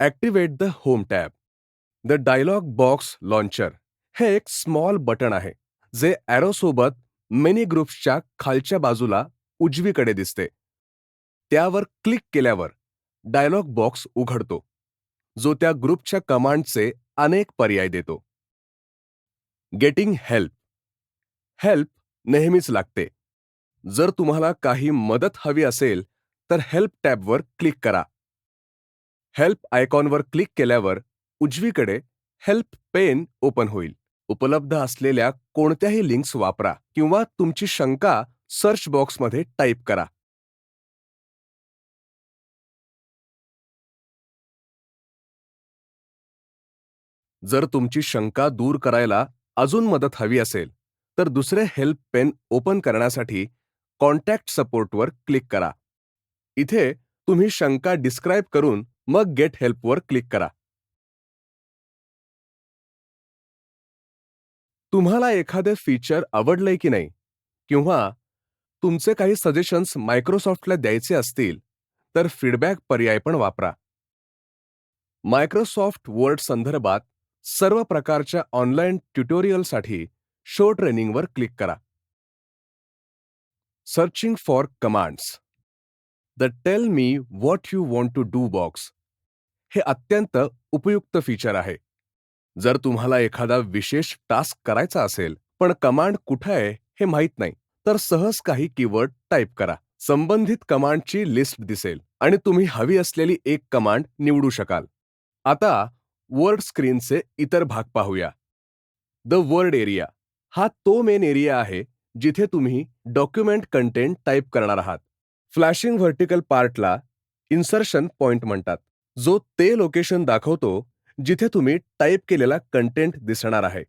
Activate the home tab. The dialog box launcher हे एक small button आहे जे ॲरोसोबत मिनी ग्रुप्सच्या खालच्या बाजूला उजवीकडे दिसते. त्यावर क्लिक केल्यावर डायलॉग बॉक्स उघडतो, जो त्या ग्रुपच्या कमांडचे अनेक पर्याय देतो. Getting help. हेल्प नेहमीच लागते. जर तुम्हाला काही मदत हवी असेल तर हेल्प टॅबवर क्लिक करा. हेल्प आयकॉनवर क्लिक केल्यावर उजवीकडे हेल्प पेन ओपन होईल. उपलब्ध असलेल्या कोणत्याही लिंक्स वापरा किंवा तुमची शंका सर्च बॉक्समध्ये टाईप करा. जर तुमची शंका दूर करायला अजून मदत हवी असेल तर दुसरे हेल्प पेन ओपन करण्यासाठी कॉन्टॅक्ट सपोर्टवर क्लिक करा. इथे तुम्ही शंका डिस्क्राईब करून मग गेट हेल्पवर क्लिक करा. तुम्हाला एखादे फीचर आवडलंय की नाही किंवा तुमचे काही सजेशन्स मायक्रोसॉफ्टला द्यायचे असतील तर फीडबॅक पर्याय पण वापरा. मायक्रोसॉफ्ट वर्ड संदर्भात सर्व प्रकारच्या ऑनलाईन ट्युटोरियलसाठी शो ट्रेनिंगवर क्लिक करा. Searching for commands. The tell me what you want to do box हे अत्यंत उपयुक्त फीचर आहे. जर तुम्हाला एखादा विशेष टास्क करायचा असेल पण कमांड कुठे आहे हे माहीत नाही तर सहज काही कीवर्ड टाईप करा. संबंधित कमांडची लिस्ट दिसेल आणि तुम्ही हवी असलेली एक कमांड निवडू शकाल. आता वर्ड स्क्रीनचे इतर भाग पाहूया. द वर्ड एरिया हा तो मेन एरिया आहे जिथे तुम्ही डॉक्युमेंट कंटेंट टाईप करणार आहात. फ्लॅशिंग व्हर्टिकल पार्टला इन्सर्शन पॉइंट म्हणतात, जो ते लोकेशन दाखवतो जिथे तुम्ही टाईप केलेला कंटेंट दिसणार आहे.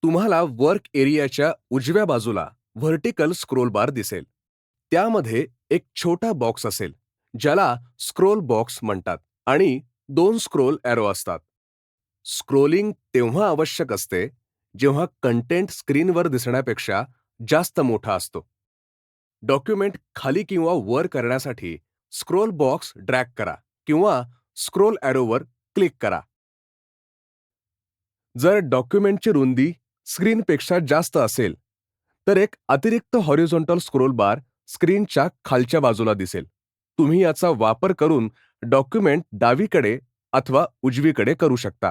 तुम्हाला वर्क एरियाच्या उजव्या बाजूला व्हर्टिकल स्क्रोल बार दिसेल. त्यामध्ये एक छोटा बॉक्स असेल ज्याला स्क्रोल बॉक्स म्हणतात आणि 2 स्क्रोल एरो असतात. स्क्रोलिंग तेव्हा आवश्यक असते जेव्हा कंटेंट स्क्रीनवर दिसण्यापेक्षा जास्त मोठा असतो. डॉक्युमेंट खाली किंवा वर करण्यासाठी स्क्रोल बॉक्स ड्रॅग करा किंवा स्क्रोल एरोवर क्लिक करा. जर डॉक्युमेंटची रुंदी स्क्रीनपेक्षा जास्त असेल तर एक अतिरिक्त हॉरिझॉन्टल स्क्रोल बार स्क्रीनच्या खालच्या बाजूला दिसेल. तुम्ही याचा वापर करून डॉक्युमेंट डावीकडे अथवा उजवीकडे करू शकता.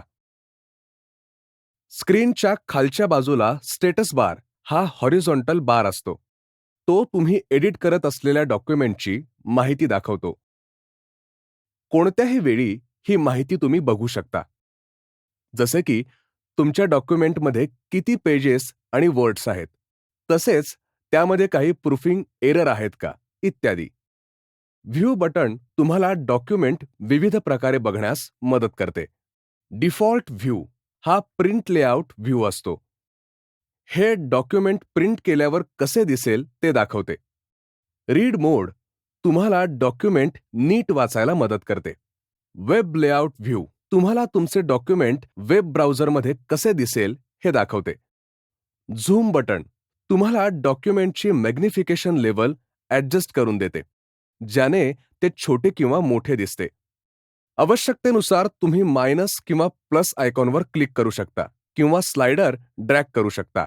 स्क्रीनच्या खालच्या बाजूला स्टेटस बार हा हॉरिझॉन्टल बार असतो. तो तुम्ही एडिट करत असलेल्या डॉक्युमेंटची माहिती दाखवतो. कोणत्याही वेळी ही माहिती तुम्ही बघू शकता, जसे की तुमच्या डॉक्युमेंटमध्ये किती पेजेस आणि वर्ड्स आहेत, तसेच त्यामध्ये काही प्रूफिंग एरर आहेत का, इत्यादी. व्ह्यू बटन तुम्हाला डॉक्युमेंट विविध प्रकारे बघण्यास मदत करते. डिफॉल्ट व्ह्यू हा प्रिंट लेआउट व्ह्यू असतो. हे डॉक्युमेंट प्रिंट केल्यावर कसे दिसेल ते दाखवते. रीड मोड तुम्हाला डॉक्युमेंट नीट वाचायला मदत करते. वेब लेआउट व्ह्यू तुम्हाला तुमचे डॉक्युमेंट वेब ब्राउझरमध्ये कसे दिसेल हे दाखवते. झूम बटन तुम्हाला डॉक्युमेंटची मॅग्निफिकेशन लेवल ॲडजस्ट करून देते, ज्याने ते छोटे किंवा मोठे दिसते. आवश्यकतेनुसार तुम्ही मायनस किंवा प्लस आयकॉनवर क्लिक करू शकता किंवा स्लाइडर ड्रॅग करू शकता.